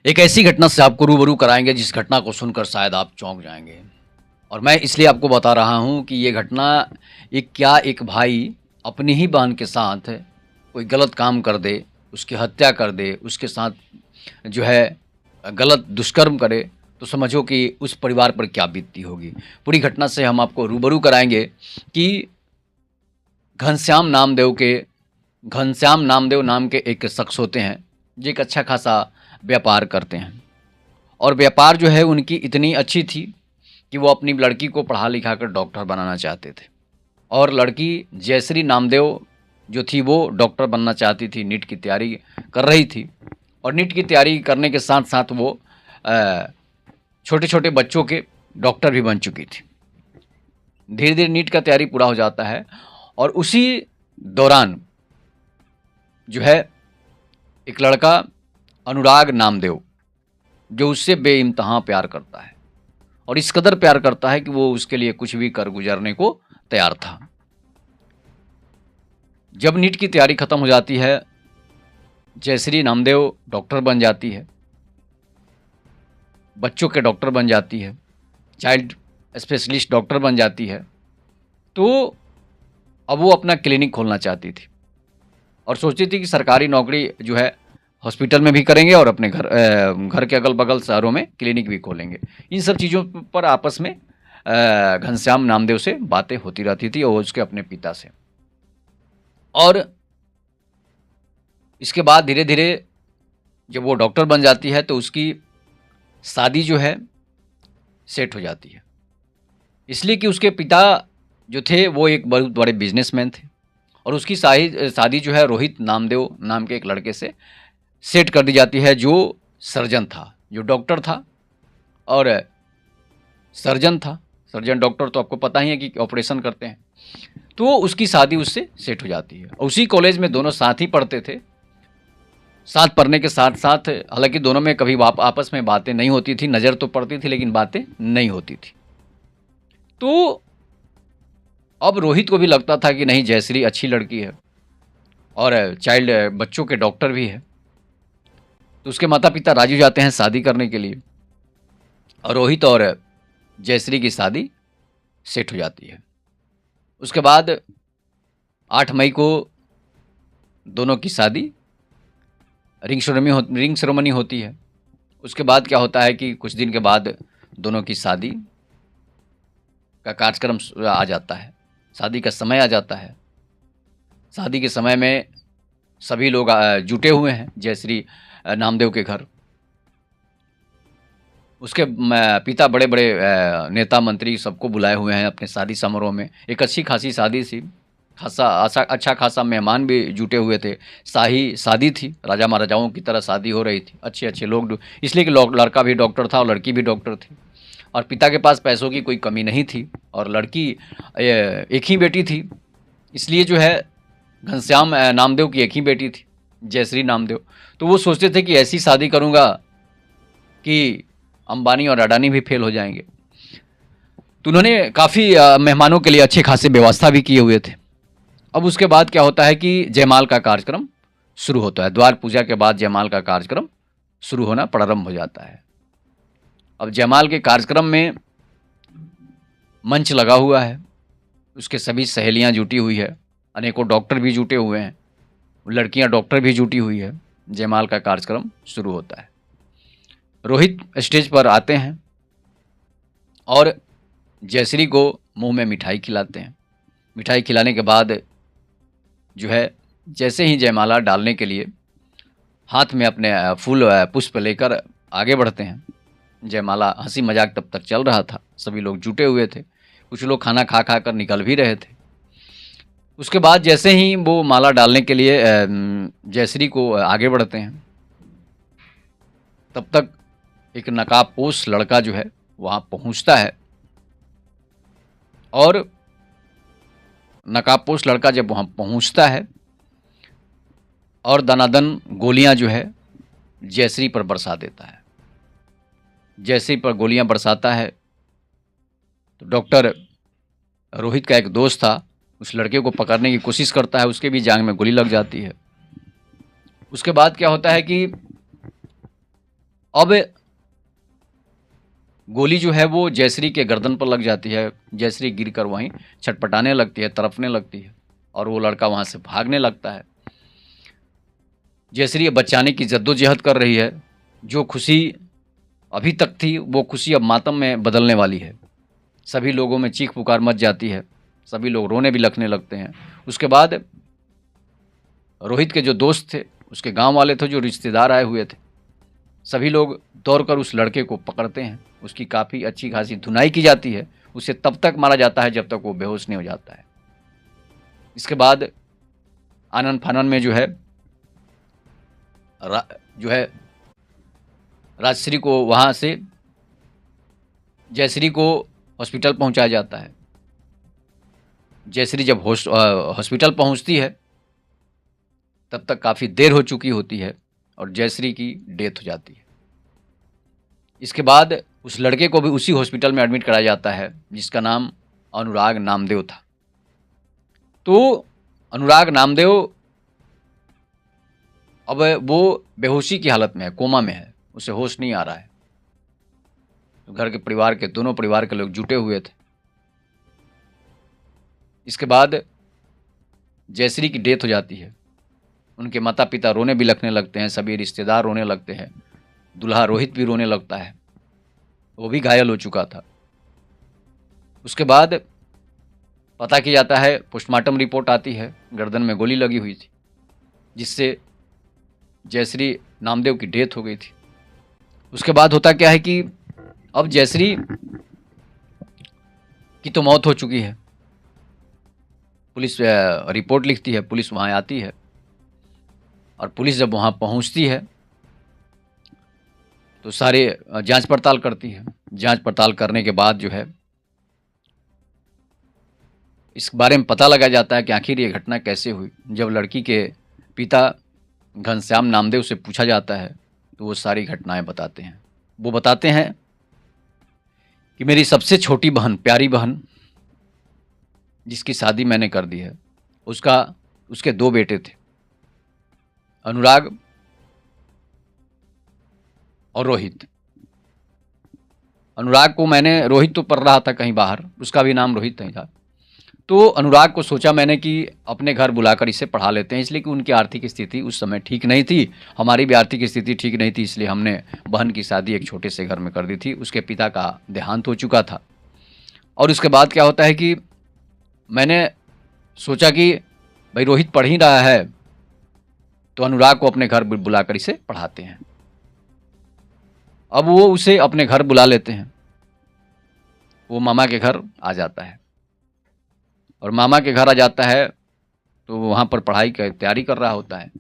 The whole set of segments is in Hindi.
एक ऐसी घटना से आपको रूबरू कराएँगे जिस घटना को सुनकर शायद आप चौंक जाएँगे। और मैं इसलिए आपको बता रहा हूँ कि ये घटना एक भाई अपनी ही बहन के साथ कोई गलत काम कर दे, उसकी हत्या कर दे, उसके साथ जो है गलत दुष्कर्म करे, तो समझो कि उस परिवार पर क्या बीतती होगी। पूरी घटना से हम आपको रूबरू कराएँगे कि घनश्याम नामदेव के घनश्याम नामदेव नाम के एक शख्स होते हैं, जो एक अच्छा खासा व्यापार करते हैं। और व्यापार जो है उनकी इतनी अच्छी थी कि वो अपनी लड़की को पढ़ा लिखा कर डॉक्टर बनाना चाहते थे। और लड़की जयश्री नामदेव जो थी वो डॉक्टर बनना चाहती थी, नीट की तैयारी कर रही थी। और नीट की तैयारी करने के साथ साथ वो छोटे छोटे बच्चों के डॉक्टर भी बन चुकी थी। धीरे धीरे नीट का तैयारी पूरा हो जाता है और उसी दौरान जो है एक लड़का अनुराग नामदेव जो उससे बेइंतहा प्यार करता है और इस कदर प्यार करता है कि वो उसके लिए कुछ भी कर गुजरने को तैयार था। जब नीट की तैयारी खत्म हो जाती है, जयश्री नामदेव डॉक्टर बन जाती है, बच्चों के डॉक्टर बन जाती है, चाइल्ड स्पेशलिस्ट डॉक्टर बन जाती है। तो अब वो अपना क्लिनिक खोलना चाहती थी और सोचती थी कि सरकारी नौकरी जो है हॉस्पिटल में भी करेंगे और अपने घर के अगल बगल शहरों में क्लिनिक भी खोलेंगे। इन सब चीज़ों पर आपस में घनश्याम नामदेव से बातें होती रहती थी और उसके अपने पिता से। और इसके बाद धीरे धीरे जब वो डॉक्टर बन जाती है तो उसकी शादी जो है सेट हो जाती है, इसलिए कि उसके पिता जो थे वो एक बहुत बड़े बिजनेसमैन थे और उसकी शादी जो है रोहित नामदेव नाम के एक लड़के से सेट कर दी जाती है, जो सर्जन था, जो डॉक्टर था और सर्जन था। सर्जन डॉक्टर तो आपको पता ही है कि ऑपरेशन करते हैं। तो उसकी शादी उससे सेट हो जाती है। उसी कॉलेज में दोनों साथ ही पढ़ते थे। साथ पढ़ने के साथ साथ हालांकि दोनों में कभी आपस में बातें नहीं होती थी, नज़र तो पड़ती थी लेकिन बातें नहीं होती थी। तो अब रोहित को भी लगता था कि नहीं, जयश्री अच्छी लड़की है और चाइल्ड बच्चों के डॉक्टर भी है। तो उसके माता पिता राजी हो जाते हैं शादी करने के लिए और रोहित और जयश्री की शादी सेट हो जाती है। उसके बाद 8 मई को दोनों की शादी रिंग सेरेमनी होती है। उसके बाद क्या होता है कि कुछ दिन के बाद दोनों की शादी का कार्यक्रम आ जाता है, शादी का समय आ जाता है। शादी के समय में सभी लोग जुटे हुए हैं जयश्री नामदेव के घर। उसके पिता बड़े बड़े नेता मंत्री सबको बुलाए हुए हैं अपने शादी समारोह में। एक अच्छी खासी शादी थी, अच्छा खासा मेहमान भी जुटे हुए थे। शाही शादी थी, राजा महाराजाओं की तरह शादी हो रही थी। अच्छे अच्छे लोग, इसलिए कि लड़का भी डॉक्टर था और लड़की भी डॉक्टर थी और पिता के पास पैसों की कोई कमी नहीं थी और लड़की एक ही बेटी थी, इसलिए जो है घनश्याम नामदेव की एक ही बेटी थी, जयश्री नामदेव। तो वो सोचते थे कि ऐसी शादी करूँगा कि अंबानी और अडानी भी फेल हो जाएंगे। तो उन्होंने काफ़ी मेहमानों के लिए अच्छे खासे व्यवस्था भी किए हुए थे। अब उसके बाद क्या होता है कि जयमाल का कार्यक्रम शुरू होता है। द्वार पूजा के बाद जयमाल का कार्यक्रम शुरू होना प्रारंभ हो जाता है। अब जयमाल के कार्यक्रम में मंच लगा हुआ है, उसके सभी सहेलियां जुटी हुई है, अनेकों डॉक्टर भी जुटे हुए हैं, लड़कियां डॉक्टर भी जुटी हुई है। जयमाल का कार्यक्रम शुरू होता है। रोहित स्टेज पर आते हैं और जयश्री को मुंह में मिठाई खिलाते हैं। मिठाई खिलाने के बाद जो है जैसे ही जयमाला डालने के लिए हाथ में अपने फूल पुष्प लेकर आगे बढ़ते हैं। जयमाला हंसी मजाक तब तक चल रहा था, सभी लोग जुटे हुए थे, कुछ लोग खाना खा खा कर निकल भी रहे थे। उसके बाद जैसे ही वो माला डालने के लिए जयश्री को आगे बढ़ते हैं, तब तक एक नकाबपोश लड़का जो है वहाँ पहुँचता है और नकाबपोश लड़का जब वहाँ पहुँचता है और दनादन गोलियां जो है जयश्री पर बरसा देता है। जयश्री पर गोलियां बरसाता है तो डॉक्टर रोहित का एक दोस्त था, उस लड़के को पकड़ने की कोशिश करता है, उसके भी जांघ में गोली लग जाती है। उसके बाद क्या होता है कि अब गोली जो है वो जयश्री के गर्दन पर लग जाती है। जयश्री गिरकर वहीं छटपटाने लगती है, तड़पने लगती है और वो लड़का वहाँ से भागने लगता है। जयश्री बचाने की जद्दोजहद कर रही है। जो खुशी अभी तक थी वो खुशी अब मातम में बदलने वाली है। सभी लोगों में चीख पुकार मच जाती है, सभी लोग रोने भी लगने लगते हैं। उसके बाद रोहित के जो दोस्त थे, उसके गांव वाले थे, जो रिश्तेदार आए हुए थे, सभी लोग दौड़कर उस लड़के को पकड़ते हैं। उसकी काफ़ी अच्छी खासी धुनाई की जाती है। उसे तब तक मारा जाता है जब तक वो बेहोश नहीं हो जाता है। इसके बाद आनन फानन में जो है राजश्री को वहाँ से जयश्री को हॉस्पिटल पहुँचाया जाता है। जयश्री जब हॉस्पिटल पहुँचती है तब तक काफ़ी देर हो चुकी होती है और जयश्री की डेथ हो जाती है। इसके बाद उस लड़के को भी उसी हॉस्पिटल में एडमिट कराया जाता है जिसका नाम अनुराग नामदेव था। तो अनुराग नामदेव अब वो बेहोशी की हालत में है, कोमा में है, उसे होश नहीं आ रहा है। तो घर के परिवार के दोनों परिवार के लोग जुटे हुए थे। इसके बाद जयश्री की डेथ हो जाती है। उनके माता पिता रोने भी लगने लगते हैं, सभी रिश्तेदार रोने लगते हैं, दूल्हा रोहित भी रोने लगता है, वो भी घायल हो चुका था। उसके बाद पता किया जाता है, पोस्टमार्टम रिपोर्ट आती है, गर्दन में गोली लगी हुई थी जिससे जयश्री नामदेव की डेथ हो गई थी। उसके बाद होता क्या है कि अब जयश्री की तो मौत हो चुकी है। पुलिस रिपोर्ट लिखती है, पुलिस वहाँ आती है और पुलिस जब वहाँ पहुँचती है तो सारे जांच पड़ताल करती है। जांच पड़ताल करने के बाद जो है इस बारे में पता लगा जाता है कि आखिर ये घटना कैसे हुई। जब लड़की के पिता घनश्याम नामदेव से पूछा जाता है तो वो सारी घटनाएं बताते हैं। वो बताते हैं कि मेरी सबसे छोटी बहन, प्यारी बहन, जिसकी शादी मैंने कर दी है, उसके 2 बेटे थे, अनुराग और रोहित। अनुराग को मैंने, रोहित तो पढ़ रहा था कहीं बाहर, उसका भी नाम रोहित नहीं था। तो अनुराग को सोचा मैंने कि अपने घर बुलाकर इसे पढ़ा लेते हैं, इसलिए कि उनकी आर्थिक स्थिति उस समय ठीक नहीं थी, हमारी भी आर्थिक स्थिति ठीक नहीं थी, इसलिए हमने बहन की शादी एक छोटे से घर में कर दी थी। उसके पिता का देहांत हो चुका था। और उसके बाद क्या होता है कि मैंने सोचा कि भाई रोहित पढ़ ही रहा है तो अनुराग को अपने घर बुलाकर इसे पढ़ाते हैं। अब वो उसे अपने घर बुला लेते हैं। वो मामा के घर आ जाता है और मामा के घर आ जाता है तो वहाँ पर पढ़ाई की तैयारी कर रहा होता है।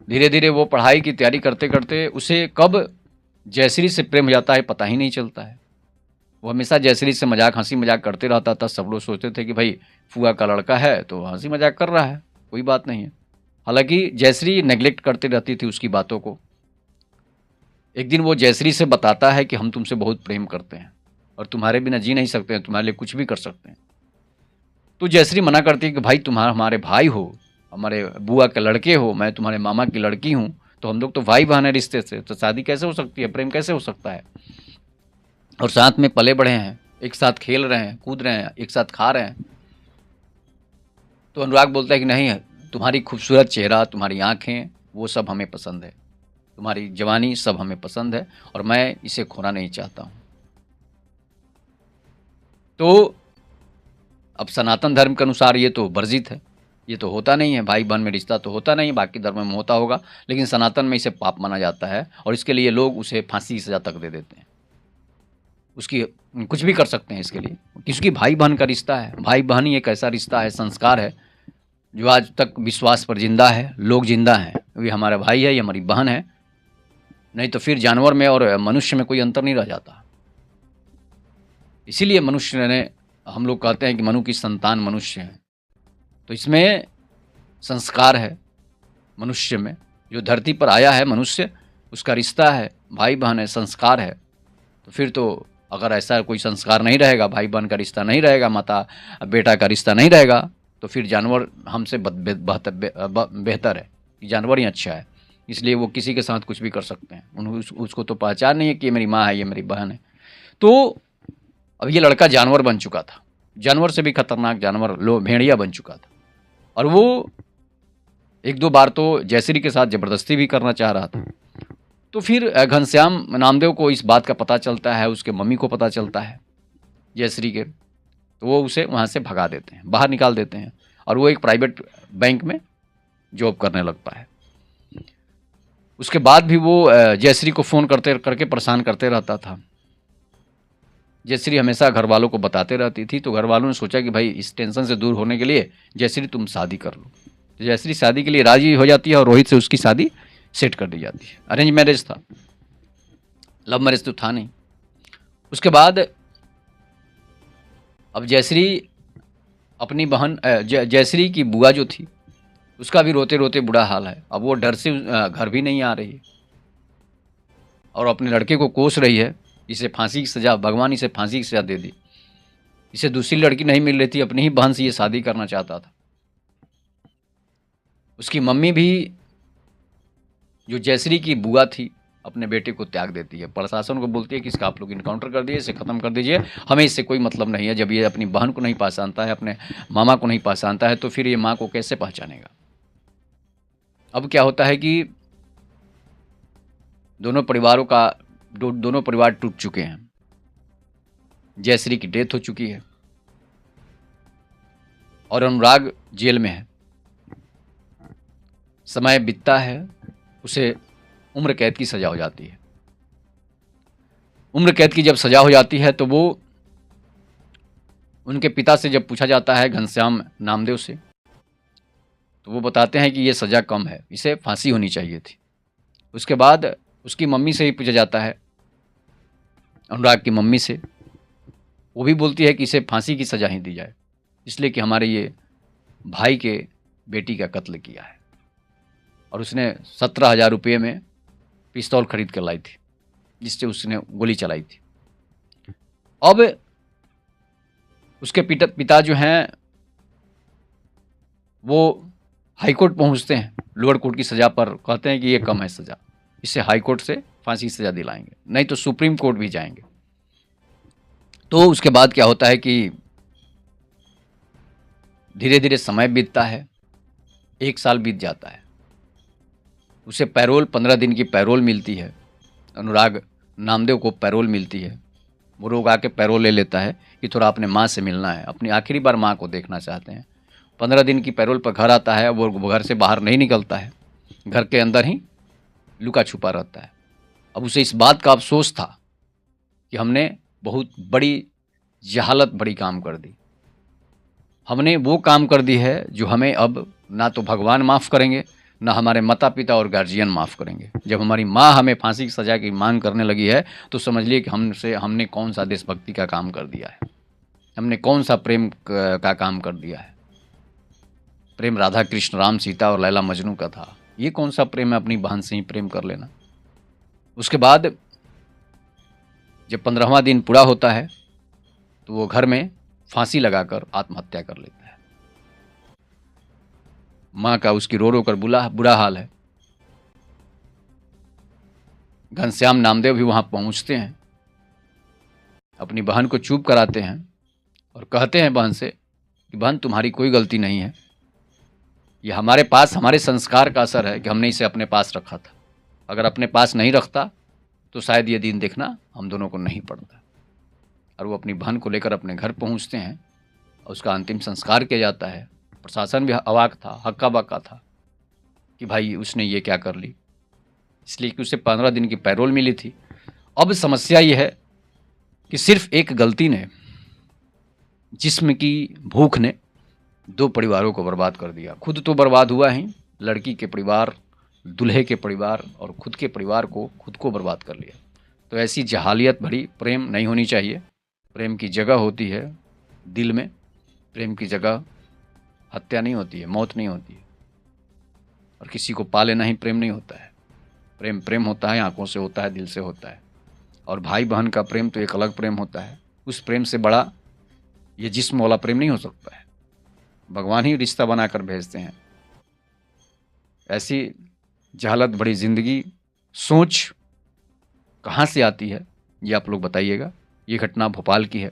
धीरे धीरे वो पढ़ाई की तैयारी करते करते उसे कब जयश्री से प्रेम हो जाता है पता ही नहीं चलता है। वो हमेशा जयश्री से मजाक, हंसी मजाक करते रहता था। सब लोग सोचते थे कि भाई फुआ का लड़का है तो हंसी मजाक कर रहा है, कोई बात नहीं है। हालांकि जयश्री नेग्लेक्ट करती रहती थी उसकी बातों को। एक दिन वो जयश्री से बताता है कि हम तुमसे बहुत प्रेम करते हैं और तुम्हारे बिना जी नहीं सकते हैं, तुम्हारे लिए कुछ भी कर सकते हैं। तो जयश्री मना करती है कि भाई तुम हमारे भाई हो, हमारे बुआ के लड़के हो, मैं तुम्हारे मामा की लड़की हूँ, तो हम लोग तो भाई बहन है रिश्ते से, तो शादी कैसे हो सकती है, प्रेम कैसे हो सकता है। और साथ में पले बढ़े हैं, एक साथ खेल रहे हैं, कूद रहे हैं, एक साथ खा रहे हैं। तो अनुराग बोलता है कि नहीं है, तुम्हारी खूबसूरत चेहरा, तुम्हारी आँखें, वो सब हमें पसंद है, तुम्हारी जवानी सब हमें पसंद है और मैं इसे खोना नहीं चाहता हूँ। तो अब सनातन धर्म के अनुसार ये तो वर्जित है, ये तो होता नहीं है, भाई बहन में रिश्ता तो होता नहीं है, बाकी धर्म में होता होगा, लेकिन सनातन में इसे पाप माना जाता है और इसके लिए लोग उसे फांसी की सज़ा तक दे देते हैं। उसकी कुछ भी कर सकते हैं इसके लिए, किसकी भाई बहन का रिश्ता है। भाई बहन ही एक ऐसा रिश्ता है, संस्कार है जो आज तक विश्वास पर जिंदा है, लोग जिंदा हैं, ये हमारा भाई है, ये हमारी बहन है, नहीं तो फिर जानवर में और मनुष्य में कोई अंतर नहीं रह जाता। इसीलिए मनुष्य ने, हम लोग कहते हैं कि मनु की संतान मनुष्य है, तो इसमें संस्कार है मनुष्य में, जो धरती पर आया है मनुष्य, उसका रिश्ता है, भाई बहन है, संस्कार है। तो फिर तो अगर ऐसा कोई संस्कार नहीं रहेगा, भाई बहन का रिश्ता नहीं रहेगा, माता बेटा का रिश्ता नहीं रहेगा, तो फिर जानवर हमसे बेहतर है कि जानवर ही अच्छा है। इसलिए वो किसी के साथ कुछ भी कर सकते हैं। उसको तो पहचान नहीं है कि ये मेरी माँ है, ये मेरी बहन है। तो अब ये लड़का जानवर बन चुका था, जानवर से भी खतरनाक जानवर, भेड़िया बन चुका था। और वो एक दो बार तो जयश्री के साथ ज़बरदस्ती भी करना चाह रहा था। तो फिर घनश्याम नामदेव को इस बात का पता चलता है, उसके मम्मी को पता चलता है जयश्री के, तो वो उसे वहाँ से भगा देते हैं, बाहर निकाल देते हैं, और वो एक प्राइवेट बैंक में जॉब करने लगता है। उसके बाद भी वो जयश्री को फ़ोन करके परेशान करते रहता था। जयश्री हमेशा घर वालों को बताते रहती थी, तो घर वालों ने सोचा कि भाई इस टेंशन से दूर होने के लिए जयश्री तुम शादी कर लो। तो जयश्री शादी के लिए राजी हो जाती है और रोहित से उसकी शादी सेट कर दी जाती है। अरेंज मैरिज था, लव मैरिज तो था नहीं। उसके बाद अब जयश्री अपनी बहन जयश्री की बुआ जो थी उसका भी रोते रोते बुरा हाल है। अब वो डर से घर भी नहीं आ रही है और अपने लड़के को कोस रही है, इसे फांसी की सज़ा, भगवान इसे फांसी की सज़ा दे दी। इसे दूसरी लड़की नहीं मिल रही थी, अपनी ही बहन से ये शादी करना चाहता था। उसकी मम्मी भी, जो जयश्री की बुआ थी, अपने बेटे को त्याग देती है, प्रशासन को बोलती है कि इसका आप लोग इनकाउंटर कर दीजिए, इसे ख़त्म कर दीजिए, हमें इससे कोई मतलब नहीं है। जब ये अपनी बहन को नहीं पहचानता है, अपने मामा को नहीं पहचानता है, तो फिर ये माँ को कैसे पहचानेगा। अब क्या होता है कि दोनों परिवार टूट चुके हैं। जयश्री की डेथ हो चुकी है और अनुराग जेल में है। समय बीतता है, उसे उम्र कैद की सज़ा हो जाती है। उम्र कैद की जब सज़ा हो जाती है तो वो, उनके पिता से जब पूछा जाता है, घनश्याम नामदेव से, तो वो बताते हैं कि ये सज़ा कम है, इसे फांसी होनी चाहिए थी। उसके बाद उसकी मम्मी से ही पूछा जाता है, अनुराग की मम्मी से, वो भी बोलती है कि इसे फांसी की सज़ा ही दी जाए, इसलिए कि हमारे ये भाई के बेटी का कत्ल किया है और उसने 17,000 रुपये में पिस्तौल खरीद कर लाई थी, जिससे उसने गोली चलाई थी। अब उसके पिता जो हैं वो हाईकोर्ट पहुंचते हैं, लोअर कोर्ट की सज़ा पर, कहते हैं कि ये कम है सज़ा, इससे हाईकोर्ट से फांसी की सज़ा दिलाएंगे, नहीं तो सुप्रीम कोर्ट भी जाएंगे। तो उसके बाद क्या होता है कि धीरे धीरे समय बीतता है, 1 साल बीत जाता है। उसे पैरोल, 15 दिन की पैरोल मिलती है। अनुराग नामदेव को पैरोल मिलती है। वो लोग आके पैरोल ले लेता है कि थोड़ा अपने माँ से मिलना है, अपनी आखिरी बार माँ को देखना चाहते हैं। 15 दिन की पैरोल पर घर आता है। वो घर से बाहर नहीं निकलता है, घर के अंदर ही लुका छुपा रहता है। अब उसे इस बात का अफसोस था कि हमने बहुत बड़ी जहालत, बड़ी काम कर दी। हमने वो काम कर दी है जो हमें अब ना तो भगवान माफ़ करेंगे, ना हमारे माता पिता और गार्जियन माफ़ करेंगे। जब हमारी माँ हमें फांसी की सज़ा की मांग करने लगी है तो समझ लिए कि हमने कौन सा देशभक्ति का काम कर दिया है, हमने कौन सा प्रेम का काम कर दिया है। प्रेम राधा कृष्ण, राम सीता और लैला मजनू का था, ये कौन सा प्रेम है अपनी बहन से ही प्रेम कर लेना। उसके बाद जब 15वां दिन पूरा होता है तो वो घर में फांसी लगाकर आत्महत्या कर लेता है। माँ का उसकी रो रो कर बुरा हाल है। घनश्याम नामदेव भी वहाँ पहुँचते हैं, अपनी बहन को चुप कराते हैं और कहते हैं बहन से कि बहन तुम्हारी कोई गलती नहीं है, ये हमारे पास, हमारे संस्कार का असर है कि हमने इसे अपने पास रखा था। अगर अपने पास नहीं रखता तो शायद ये दिन देखना हम दोनों को नहीं पड़ता। और वो अपनी बहन को लेकर अपने घर पहुँचते हैं और उसका अंतिम संस्कार किया जाता है। प्रशासन भी अवाक था, हक्का बक्का था कि भाई उसने ये क्या कर ली, इसलिए कि उसे 15 दिन की पैरोल मिली थी। अब समस्या ये है कि सिर्फ एक गलती ने, जिस्म की भूख ने 2 परिवारों को बर्बाद कर दिया। खुद तो बर्बाद हुआ ही, लड़की के परिवार, दूल्हे के परिवार और खुद के परिवार को, खुद को बर्बाद कर लिया। तो ऐसी जहालियत भरी प्रेम नहीं होनी चाहिए। प्रेम की जगह होती है दिल में, प्रेम की जगह हत्या नहीं होती है, मौत नहीं होती है। और किसी को पा लेना ही प्रेम नहीं होता है। प्रेम प्रेम होता है, आंखों से होता है, दिल से होता है। और भाई बहन का प्रेम तो एक अलग प्रेम होता है। उस प्रेम से बड़ा ये जिस्म वाला प्रेम नहीं हो सकता है। भगवान ही रिश्ता बनाकर भेजते हैं। ऐसी जहालत भरी ज़िंदगी, सोच कहाँ से आती है, ये आप लोग बताइएगा। ये घटना भोपाल की है,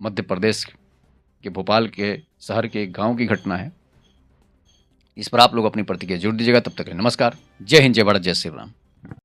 मध्य प्रदेश के भोपाल के शहर के एक गाँव की घटना है। इस पर आप लोग अपनी प्रतिक्रिया ज़रूर दीजिएगा। तब तक के लिए नमस्कार। जय हिंद, जय भारत, जय श्री राम।